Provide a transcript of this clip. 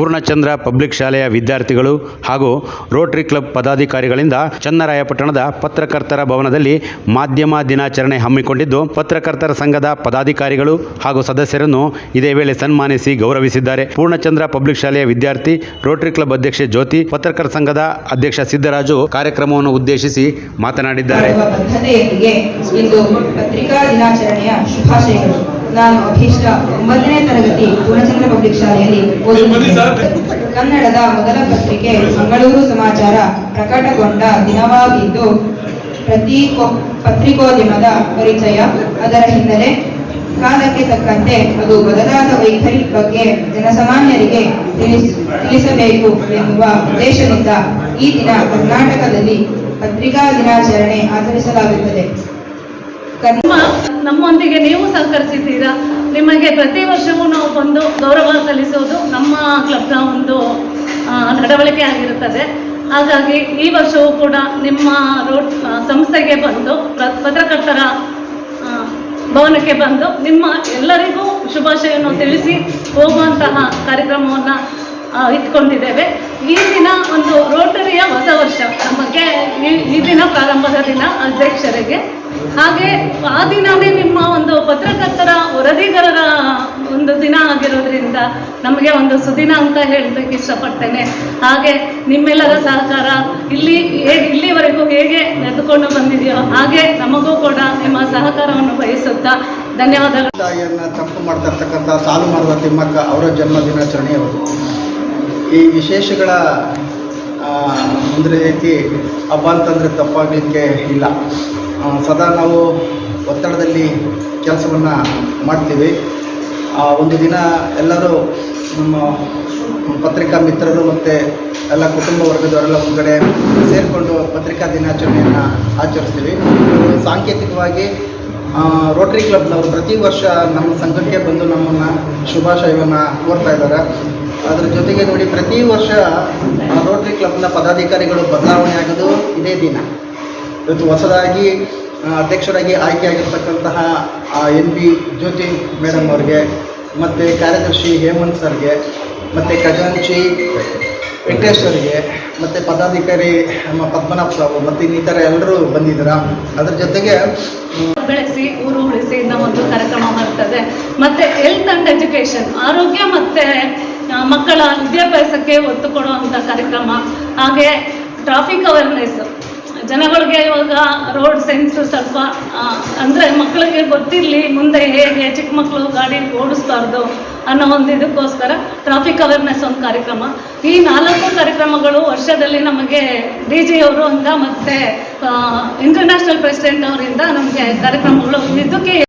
Purnachandra public ಶಾಲೆಯ ವಿದ್ಯಾರ್ಥಿಗಳು ಹಾಗೂ ರೋಟರಿ ಕ್ಲಬ್ ಪದಾಧಿಕಾರಿಗಳಿಂದ ಚನ್ನರಾಯಪಟ್ಟಣದ ಪತ್ರಕರ್ತರ ಭವನದಲ್ಲಿ ಮಾಧ್ಯಮ ದಿನಾಚರಣೆ ಹಮ್ಮಿಕೊಂಡಿದ್ದು, ಪತ್ರಕರ್ತರ ಸಂಘದ ಪದಾಧಿಕಾರಿಗಳು ಹಾಗೂ ಸದಸ್ಯರನ್ನು ಇದೇ ವೇಳೆ ಸನ್ಮಾನಿಸಿ ಗೌರವಿಸಿದ್ದಾರೆ. ಪೂರ್ಣಚಂದ್ರ ಪಬ್ಲಿಕ್ ಶಾಲೆಯ ವಿದ್ಯಾರ್ಥಿ, ರೋಟರಿ ಕ್ಲಬ್ ಅಧ್ಯಕ್ಷೆ ಜ್ಯೋತಿ, ಪತ್ರಕರ್ತರ ಸಂಘದ ಅಧ್ಯಕ್ಷ ಸಿದ್ದರಾಜು ಕಾರ್ಯಕ್ರಮವನ್ನು ಉದ್ದೇಶಿಸಿ ಮಾತನಾಡಿದ್ದಾರೆ. ಇಂದು ಪತ್ರಿಕಾ ದಿನಾಚರಣೆಯ ಶುಭಾಶಯಗಳು. ನಾನು ಅಭೀಷ್ಟ 9ನೇ ತರಗತಿ ಪೂರ್ಣಚಂದ್ರ ಪಬ್ಲಿಕ್ ಶಾಲೆಯಲ್ಲಿ ಓದುತ್ತಿದ್ದೇನೆ. ಕನ್ನಡದ ಮೊದಲ ಪತ್ರಿಕೆ ಮಂಗಳೂರು ಸಮಾಚಾರ ಪ್ರಕಟಗೊಂಡ ದಿನವಾಗಿದ್ದು, ಪತ್ರಿಕೋದ್ಯಮದ ಪರಿಚಯ, ಅದರ ಹಿನ್ನೆಲೆ, ಕಾಲಕ್ಕೆ ತಕ್ಕಂತೆ ಅದು ಬದಲಾದ ವೈಖರಿ ಬಗ್ಗೆ ಜನಸಾಮಾನ್ಯರಿಗೆ ತಿಳಿಸಬೇಕು ಎನ್ನುವ ಉದ್ದೇಶದಿಂದ ಈ ದಿನ ಕರ್ನಾಟಕದಲ್ಲಿ ಪತ್ರಿಕಾ ದಿನಾಚರಣೆ ಆಚರಿಸಲಾಗುತ್ತದೆ. ನಮ್ಮೊಂದಿಗೆ ನೀವು ಸಹಕರಿಸಿದ್ದೀರಾ. ನಿಮಗೆ ಪ್ರತಿ ವರ್ಷವೂ ನಾವು ಬಂದು ಗೌರವ ಸಲ್ಲಿಸೋದು ನಮ್ಮ ಕ್ಲಬ್ನ ಒಂದು ನಡವಳಿಕೆ ಆಗಿರುತ್ತದೆ. ಹಾಗಾಗಿ ಈ ವರ್ಷವೂ ಕೂಡ ನಿಮ್ಮ ಸಂಸ್ಥೆಗೆ ಬಂದು ಪತ್ರಕರ್ತರ ಭವನಕ್ಕೆ ಬಂದು ನಿಮ್ಮ ಎಲ್ಲರಿಗೂ ಶುಭಾಶಯವನ್ನು ತಿಳಿಸಿ ಹೋಗುವಂತಹ ಕಾರ್ಯಕ್ರಮವನ್ನು ಇಟ್ಕೊಂಡಿದ್ದೇವೆ. ಈ ದಿನ ಒಂದು ರೋಟರಿಯ ಹೊಸ ವರ್ಷ ನಮಗೆ ಈ ದಿನ ಪ್ರಾರಂಭದ ದಿನ ಅಧ್ಯಕ್ಷರಿಗೆ. ಹಾಗೆ ಆ ದಿನವೇ ನಿಮ್ಮ ಒಂದು ಪತ್ರಕರ್ತರ ವರದಿಗಾರರ ಒಂದು ದಿನ ಆಗಿರೋದ್ರಿಂದ ನಮಗೆ ಒಂದು ಸುದಿನ ಅಂತ ಹೇಳಲಿಕ್ಕೆ ಇಷ್ಟಪಡ್ತೇನೆ. ಹಾಗೆ ನಿಮ್ಮೆಲ್ಲರ ಸಹಕಾರ ಇಲ್ಲಿವರೆಗೂ ಹೇಗೆ ನಡೆದುಕೊಂಡು ಬಂದಿದೆಯೋ ಹಾಗೆ ನಮಗೂ ಕೂಡ ನಿಮ್ಮ ಸಹಕಾರವನ್ನು ಬಯಸುತ್ತಾ ಧನ್ಯವಾದಗಳು. ತಾಯಿಯನ್ನು ತಪ್ಪು ಮಾಡ್ತಾ ಇರ್ತಕ್ಕಂಥ ಸಾಲು ಮಾಡುವ ತಿಮ್ಮಕ್ಕ ಅವರ ಜನ್ಮ ದಿನಾಚರಣೆಯವರು. ಈ ವಿಶೇಷಗಳ ಒಂದು ರೀತಿ ಹಬ್ಬ ಅಂತಂದರೆ ತಪ್ಪಾಗಲಿಕ್ಕೆ ಇಲ್ಲ. ಸದಾ ನಾವು ಒತ್ತಡದಲ್ಲಿ ಕೆಲಸವನ್ನು ಮಾಡ್ತೀವಿ. ಒಂದು ದಿನ ಎಲ್ಲರೂ ನಮ್ಮ ಪತ್ರಿಕಾ ಮಿತ್ರರು ಮತ್ತು ಎಲ್ಲ ಕುಟುಂಬ ವರ್ಗದವರೆಲ್ಲ ಒಂದು ಕಡೆ ಸೇರಿಕೊಂಡು ಪತ್ರಿಕಾ ದಿನಾಚರಣೆಯನ್ನು ಆಚರಿಸ್ತೀವಿ. ಸಾಂಕೇತಿಕವಾಗಿ ರೋಟರಿ ಕ್ಲಬ್ನವರು ಪ್ರತಿ ವರ್ಷ ನಮ್ಮ ಸಂಘಕ್ಕೆ ಬಂದು ನಮ್ಮನ್ನು ಶುಭಾಶಯವನ್ನು ಕೋರ್ತಾ ಇದ್ದಾರೆ. ಅದರ ಜೊತೆಗೆ ನೋಡಿ, ಪ್ರತಿ ವರ್ಷ ರೋಟರಿ ಕ್ಲಬ್ನ ಪದಾಧಿಕಾರಿಗಳು ಬದಲಾವಣೆ ಆಗೋದು ಇದೇ ದಿನ. ಇವತ್ತು ಹೊಸದಾಗಿ ಅಧ್ಯಕ್ಷರಾಗಿ ಆಯ್ಕೆಯಾಗಿರ್ತಕ್ಕಂತಹ NB ಜ್ಯೋತಿ ಮೇಡಮ್ ಅವ್ರಿಗೆ, ಮತ್ತು ಕಾರ್ಯದರ್ಶಿ ಹೇಮಂತ್ ಸರ್ಗೆ, ಮತ್ತು ಖಜಾಂಚಿ ವೆಂಕಟೇಶ್ ಅವರಿಗೆ, ಮತ್ತು ಪದಾಧಿಕಾರಿ ನಮ್ಮ ಪದ್ಮನಾಭ ಸಾವು ಮತ್ತು ಇನ್ನಿತರ ಎಲ್ಲರೂ ಬಂದಿದ್ದೀರಾ. ಅದರ ಜೊತೆಗೆ ಬೆಳೆಸಿ ಊರು ಉಳಿಸಿ ಒಂದು ಕಾರ್ಯಕ್ರಮ ಮಾಡ್ತದೆ. ಮತ್ತು ಹೆಲ್ತ್ ಆ್ಯಂಡ್ ಎಜುಕೇಷನ್, ಆರೋಗ್ಯ ಮತ್ತು ಮಕ್ಕಳ ವಿದ್ಯಾಭ್ಯಾಸಕ್ಕೆ ಒತ್ತು ಕೊಡುವಂಥ ಕಾರ್ಯಕ್ರಮ. ಹಾಗೆ ಟ್ರಾಫಿಕ್ ಅವೇರ್ನೆಸ್, ಜನಗಳಿಗೆ ಇವಾಗ ರೋಡ್ ಸೆನ್ಸ್ ಸ್ವಲ್ಪ ಅಂದರೆ ಮಕ್ಕಳಿಗೆ ಗೊತ್ತಿರಲಿ ಮುಂದೆ ಹೇಗೆ ಚಿಕ್ಕ ಮಕ್ಕಳು ಗಾಡಿ ಓಡಿಸ್ಬಾರ್ದು ಅನ್ನೋ ಒಂದು ಇದಕ್ಕೋಸ್ಕರ ಟ್ರಾಫಿಕ್ ಅವೇರ್ನೆಸ್ ಒಂದು ಕಾರ್ಯಕ್ರಮ. ಈ 4 ಕಾರ್ಯಕ್ರಮಗಳು ವರ್ಷದಲ್ಲಿ ನಮಗೆ DG ಅವರು ಅಂತ ಮತ್ತು ಇಂಟರ್ನ್ಯಾಷನಲ್ ಪ್ರೆಸಿಡೆಂಟ್ ಅವರಿಂದ ನಮಗೆ ಕಾರ್ಯಕ್ರಮಗಳು ಇದಕ್ಕೆ